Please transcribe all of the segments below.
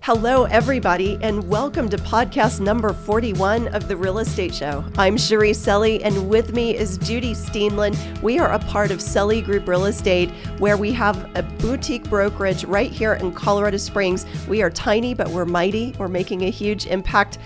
Hello, everybody, and welcome to podcast number 41 of The Real Estate Show. I'm Cherise Selley, and with me is Judy Steenland. We are a part of Selley Group Real Estate, where we have a boutique brokerage right here in Colorado Springs. We are tiny, but we're mighty. We're making a huge impact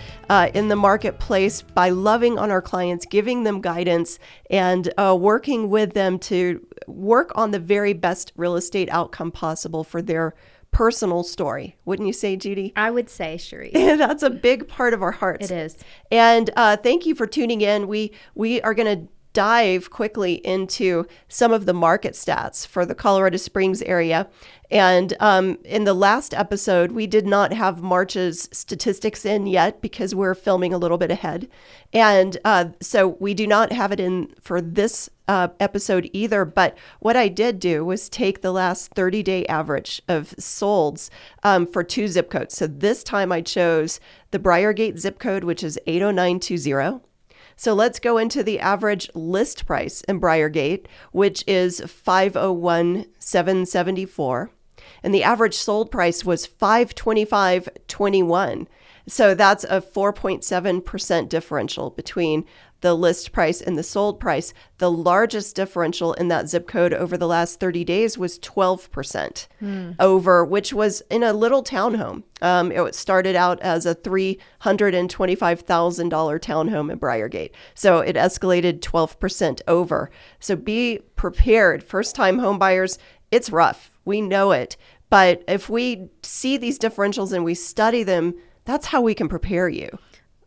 in the marketplace by loving on our clients, giving them guidance, and working with them to work on the very best real estate outcome possible for their personal story. Wouldn't you say, Judy? I would say, Cherise. That's a big part of our hearts. It is. And thank you for tuning in. We are going to dive quickly into some of the market stats for the Colorado Springs area. And in the last episode, we did not have March's statistics in yet because we're filming a little bit ahead. And so we do not have it in for this episode either. But what I did do was take the last 30-day average of solds for two zip codes. So this time I chose the Briargate zip code, which is 80920. So let's go into the average list price in Briargate, which is $501,774. And the average sold price was $525,21. So that's a 4.7% differential between the list price and the sold price. The largest differential in that zip code over the last 30 days was 12% over, which was in a little townhome. It started out as a $325,000 townhome in Briargate. So it escalated 12% over. So be prepared. First-time home buyers, it's rough. We know it. But if we see these differentials and we study them, that's how we can prepare you.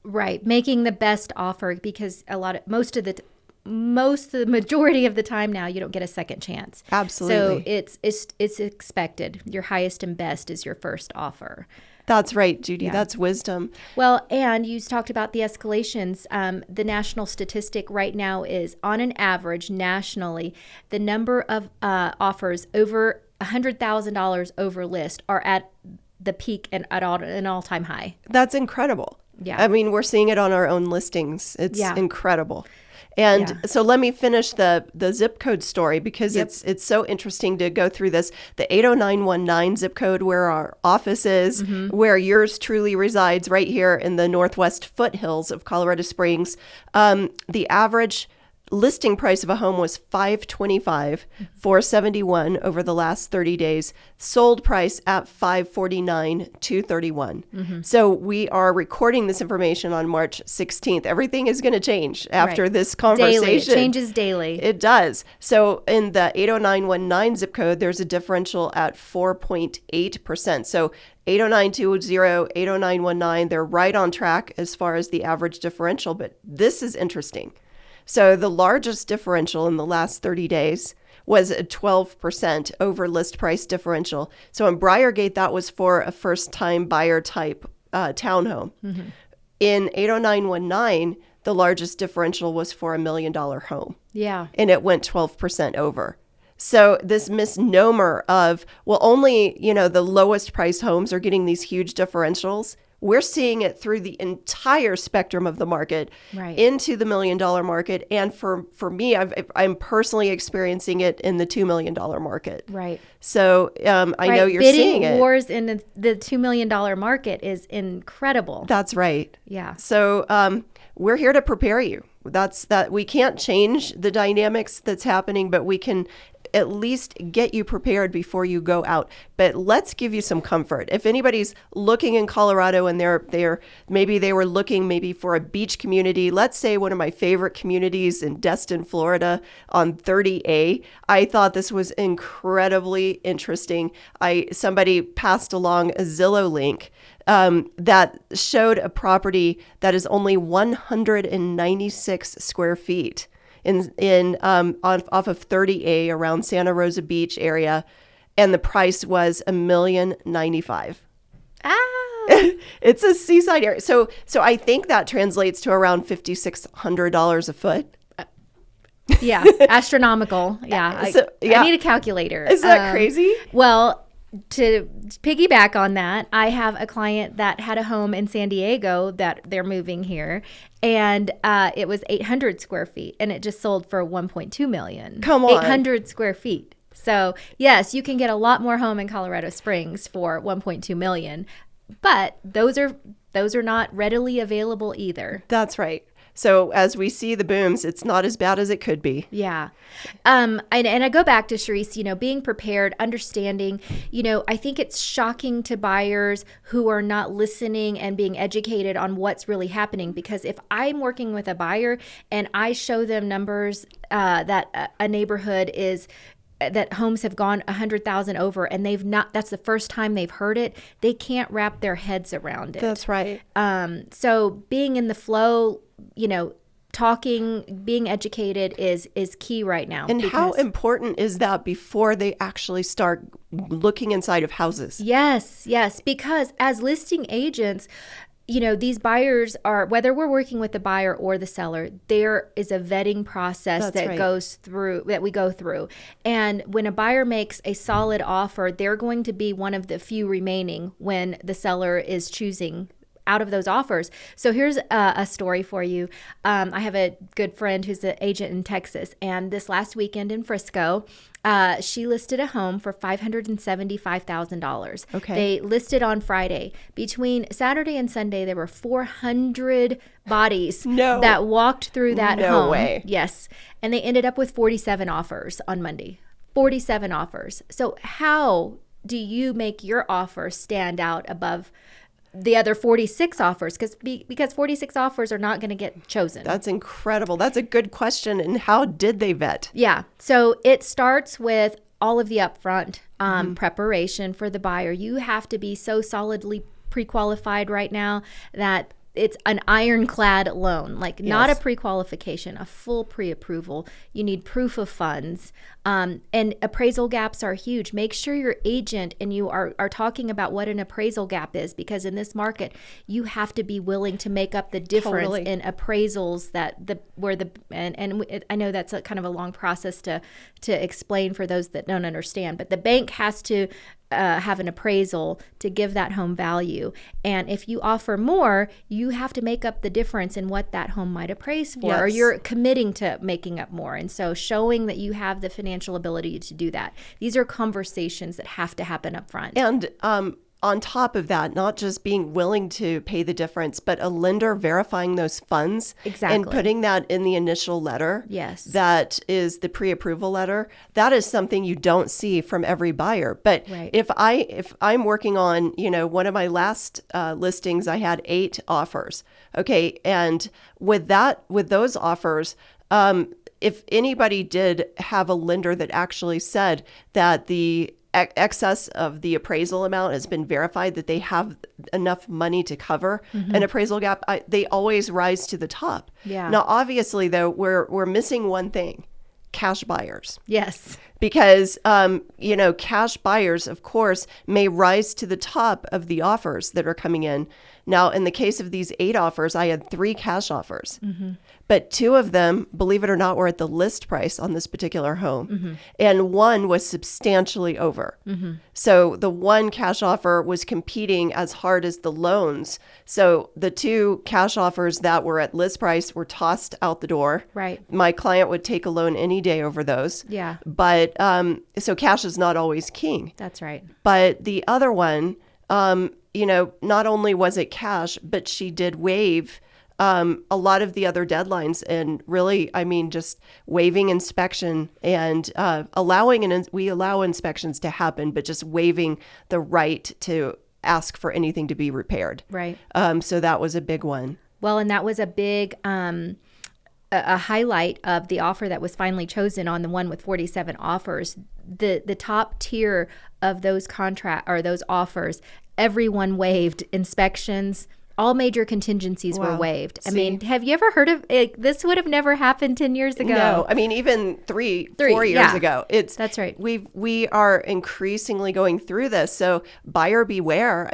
Right. Making the best offer, because most of the majority of the time now you don't get a second chance. Absolutely. So it's expected. Your highest and best is your first offer. That's right, Judy. Yeah. That's wisdom. Well, and you talked about the escalations. The national statistic right now is, on an average nationally, the number of offers over $100,000 over list are at the peak and at an all-time high. That's incredible. Yeah. I mean, we're seeing it on our own listings. It's incredible. And so let me finish the zip code story, because it's so interesting to go through this. The 80919 zip code, where our office is, where yours truly resides, right here in the northwest foothills of Colorado Springs. The average listing price of a home was $525,471 over the last 30 days. Sold price at $549,231. So we are recording this information on March 16th. Everything is going to change after this conversation. Daily. It changes daily. It does. So in the 80919 zip code, there's a differential at 4.8%. So 80920, 80919, they're right on track as far as the average differential. But this is interesting. So the largest differential in the last 30 days was a 12% over list price differential. So in Briargate, that was for a first-time buyer type townhome. In 80919, the largest differential was for $1 million home. Yeah. And it went 12% over. So this misnomer of, well, only, the lowest price homes are getting these huge differentials. We're seeing it through the entire spectrum of the market, into the $1 million market. And for me, I'm personally experiencing it in the $2 million market. Right. So I know you're seeing it. Bidding wars in the $2 million market is incredible. That's right. Yeah. So we're here to prepare you. We can't change the dynamics that's happening, but we can at least get you prepared before you go out. But let's give you some comfort. If anybody's looking in Colorado and maybe they were looking for a beach community, let's say one of my favorite communities in Destin, Florida on 30A, I thought this was incredibly interesting. Somebody passed along a Zillow link that showed a property that is only 196 square feet off of 30A around Santa Rosa Beach area, and the price was $1,095,000. It's a seaside area, so I think that translates to around $5,600 a foot. Yeah, astronomical. Yeah, I need a calculator. Is that crazy? Well, to piggyback on that, I have a client that had a home in San Diego that they're moving here, and it was 800 square feet, and it just sold for $1.2 million. Come on. 800 square feet. So yes, you can get a lot more home in Colorado Springs for $1.2 million. but those are not readily available either. That's right. So as we see the booms, it's not as bad as it could be. Yeah. And I go back to Cherise, being prepared, understanding, I think it's shocking to buyers who are not listening and being educated on what's really happening. Because if I'm working with a buyer and I show them numbers that a neighborhood is, that homes have gone 100,000 over and that's the first time they've heard it, they can't wrap their heads around it. That's right. So being in the flow, talking, being educated is key right now. And how important is that before they actually start looking inside of houses? Yes, because as listing agents, these buyers are, whether we're working with the buyer or the seller, there is a vetting process that we go through. And when a buyer makes a solid offer, they're going to be one of the few remaining when the seller is choosing out of those offers. So here's a story for you. I have a good friend who's an agent in Texas, and this last weekend in Frisco, she listed a home for $575,000. Okay. They listed on Friday. Between Saturday and Sunday, there were 400 bodies that walked through that home. No way. Yes. And they ended up with 47 offers on Monday. 47 offers. So how do you make your offer stand out above the other 46 offers? Because 46 offers are not going to get chosen. That's incredible. That's a good question. And how did they vet? Yeah. So it starts with all of the upfront preparation for the buyer. You have to be so solidly pre-qualified right now that it's an ironclad loan, not a pre-qualification, a full pre-approval. You need proof of funds. And appraisal gaps are huge. Make sure your agent and you are talking about what an appraisal gap is, because in this market, you have to be willing to make up the difference in appraisals I know that's kind of a long process to explain for those that don't understand, but the bank has to have an appraisal to give that home value. And if you offer more, you have to make up the difference in what that home might appraise for, or you're committing to making up more. And so showing that you have the financial ability to do that. These are conversations that have to happen up front. And on top of that, not just being willing to pay the difference, but a lender verifying those funds and putting that in the initial letter. Yes. That is the pre-approval letter. That is something you don't see from every buyer. But if I'm working on, one of my last listings, I had 8 offers. Okay. And with those offers, if anybody did have a lender that actually said that the excess of the appraisal amount has been verified, that they have enough money to cover an appraisal gap, they always rise to the top. Yeah. Now, obviously, though, we're missing one thing: cash buyers. Yes. Because, cash buyers, of course, may rise to the top of the offers that are coming in. Now, in the case of these 8 offers, I had 3 cash offers. But 2 of them, believe it or not, were at the list price on this particular home. And 1 was substantially over. So the 1 cash offer was competing as hard as the loans. So the 2 cash offers that were at list price were tossed out the door. Right. My client would take a loan any day over those. Yeah. But so cash is not always king. That's right. But the other one, not only was it cash, but she did waive a lot of the other deadlines, and really, just waiving inspection and we allow inspections to happen, but just waiving the right to ask for anything to be repaired. Right. So that was a big one. Well, and that was a big a highlight of the offer that was finally chosen on the one with 47 offers. The top tier of those those offers, everyone waived inspections. All major contingencies were waived. Have you ever heard of it? This would have never happened 10 years ago. No, even 4 years ago. That's right. We are increasingly going through this. So buyer beware.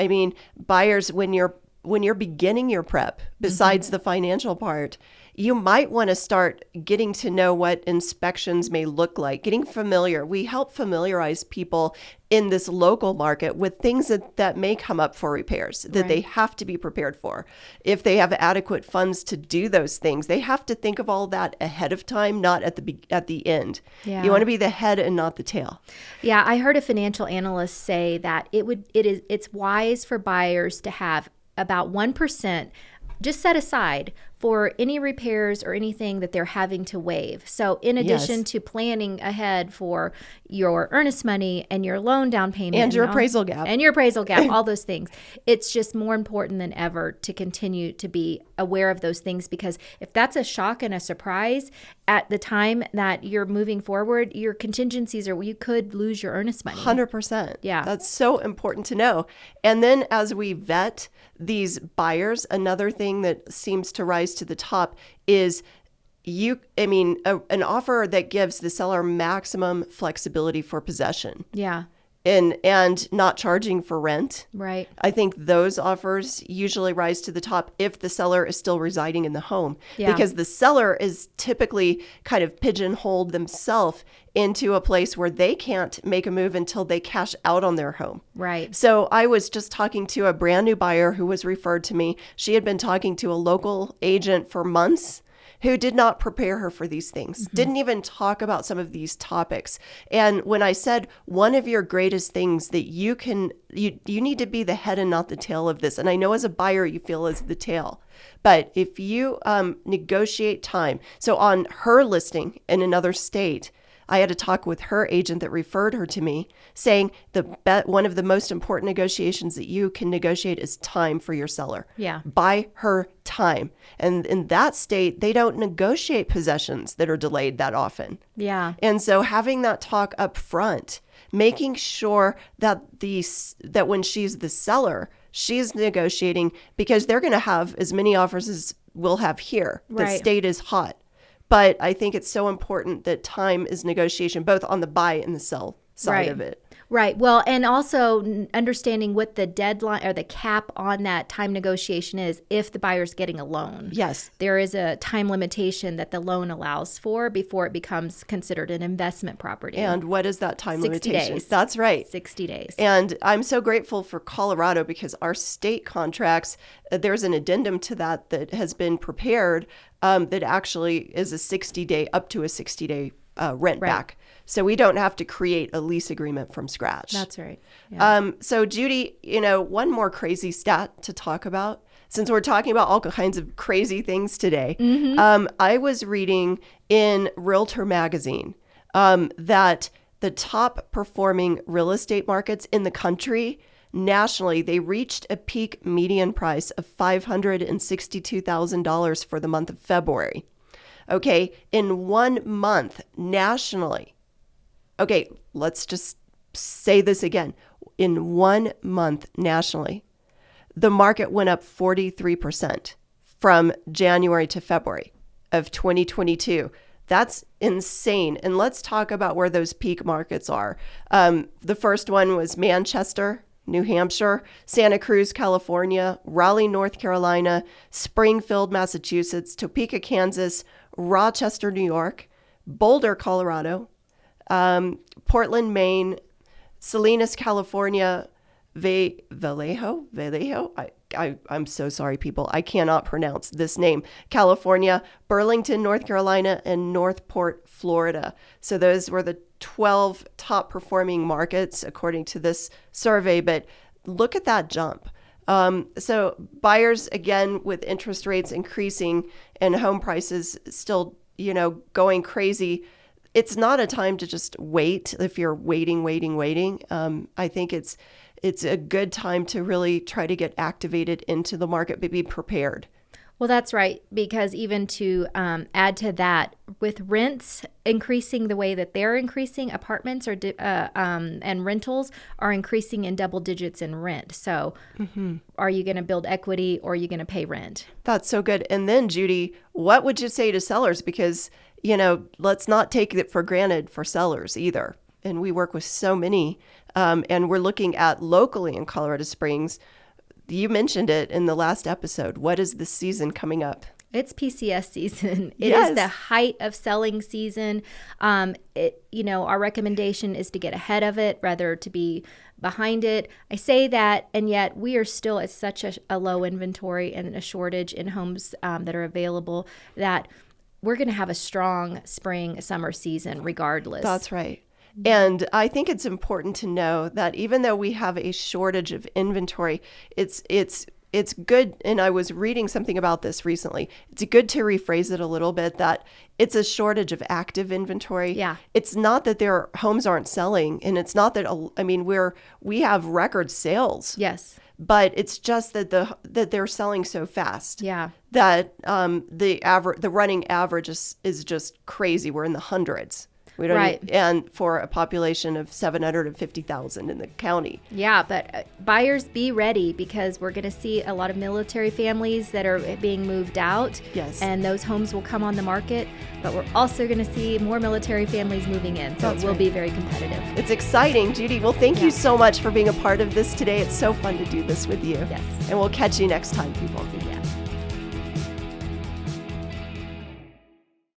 Buyers, when you're when you're beginning your prep, besides the financial part, you might want to start getting to know what inspections may look like, getting familiar. We help familiarize people in this local market with things that may come up for repairs that they have to be prepared for. If they have adequate funds to do those things, they have to think of all that ahead of time, not at the end. Yeah. You want to be the head and not the tail. Yeah, I heard a financial analyst say that it's wise for buyers to have about 1% just set aside for any repairs or anything that they're having to waive. So in addition to planning ahead for your earnest money and your loan down payment and your appraisal gap all those things, it's just more important than ever to continue to be aware of those things, because if that's a shock and a surprise at the time that you're moving forward, your contingencies are, you could lose your earnest money. 100%. Yeah. That's so important to know. And then as we vet these buyers, another thing that seems to rise to the top is an offer that gives the seller maximum flexibility for possession. Yeah. And not charging for rent. Right. I think those offers usually rise to the top if the seller is still residing in the home, because the seller is typically kind of pigeonholed themselves into a place where they can't make a move until they cash out on their home. Right. So I was just talking to a brand new buyer who was referred to me. She had been talking to a local agent for months who did not prepare her for these things, didn't even talk about some of these topics. And when I said one of your greatest things that you need to be the head and not the tail of this. And I know as a buyer, you feel as the tail, but if you negotiate time. So on her listing in another state, I had a talk with her agent that referred her to me, saying one of the most important negotiations that you can negotiate is time for your seller. Yeah. Buy her time. And in that state, they don't negotiate possessions that are delayed that often. Yeah. And so having that talk up front, making sure that when she's the seller, she's negotiating, because they're going to have as many offers as we'll have here. The state is hot. But I think it's so important that time is negotiation, both on the buy and the sell side of it. Right. Well, and also understanding what the deadline or the cap on that time negotiation is if the buyer's getting a loan. Yes. There is a time limitation that the loan allows for before it becomes considered an investment property. And what is that time 60 limitation? days. That's right. 60 days. And I'm so grateful for Colorado, because our state contracts, there's an addendum to that has been prepared that actually is up to a 60-day rent back. So we don't have to create a lease agreement from scratch. That's right. Yeah. So Judy, one more crazy stat to talk about, since we're talking about all kinds of crazy things today. I was reading in Realtor magazine that the top performing real estate markets in the country nationally, they reached a peak median price of $562,000 for the month of February. Okay, in 1 month nationally. Okay, let's just say this again. In 1 month nationally, the market went up 43% from January to February of 2022. That's insane. And let's talk about where those peak markets are. The first one was Manchester, New Hampshire, Santa Cruz, California, Raleigh, North Carolina, Springfield, Massachusetts, Topeka, Kansas, Rochester, New York, Boulder, Colorado, Portland, Maine, Salinas, California, Vallejo. I'm so sorry, people. I cannot pronounce this name. California, Burlington, North Carolina, and Northport, Florida. So those were the 12 top performing markets according to this survey. But look at that jump. So buyers, again, with interest rates increasing and home prices still, going crazy, it's not a time to just wait. If you're waiting, I think it's a good time to really try to get activated into the market, but be prepared. Well, that's right, because even to add to that, with rents increasing the way that they're increasing, apartments and rentals are increasing in double digits in rent. So are you going to build equity, or are you going to pay rent? That's so good. And then, Judy, what would you say to sellers? Because, let's not take it for granted for sellers either. And we work with so many, and we're looking at locally in Colorado Springs, You mentioned it in the last episode. What is the season coming up? It's PCS season. It Yes. is the height of selling season. Our recommendation is to get ahead of it rather to be behind it. I say that, and yet we are still at such a low inventory and a shortage in homes that are available that we're going to have a strong spring, summer season regardless. That's right. And I think it's important to know that even though we have a shortage of inventory, it's good. And I was reading something about this recently. It's good to rephrase it a little bit that it's a shortage of active inventory. Yeah. It's not that their homes aren't selling, and it's not that, we have record sales. Yes. But it's just that that they're selling so fast. Yeah. That the running average is just crazy. We're in the hundreds. We don't Right. and for a population of 750,000 in the county. Yeah, but buyers, be ready because we're going to see a lot of military families that are being moved out. Yes. And those homes will come on the market, but we're also going to see more military families moving in. So That's it will right. be very competitive. It's exciting, Judy. Well, thank you so much for being a part of this today. It's so fun to do this with you. Yes. And we'll catch you next time, people. Yeah.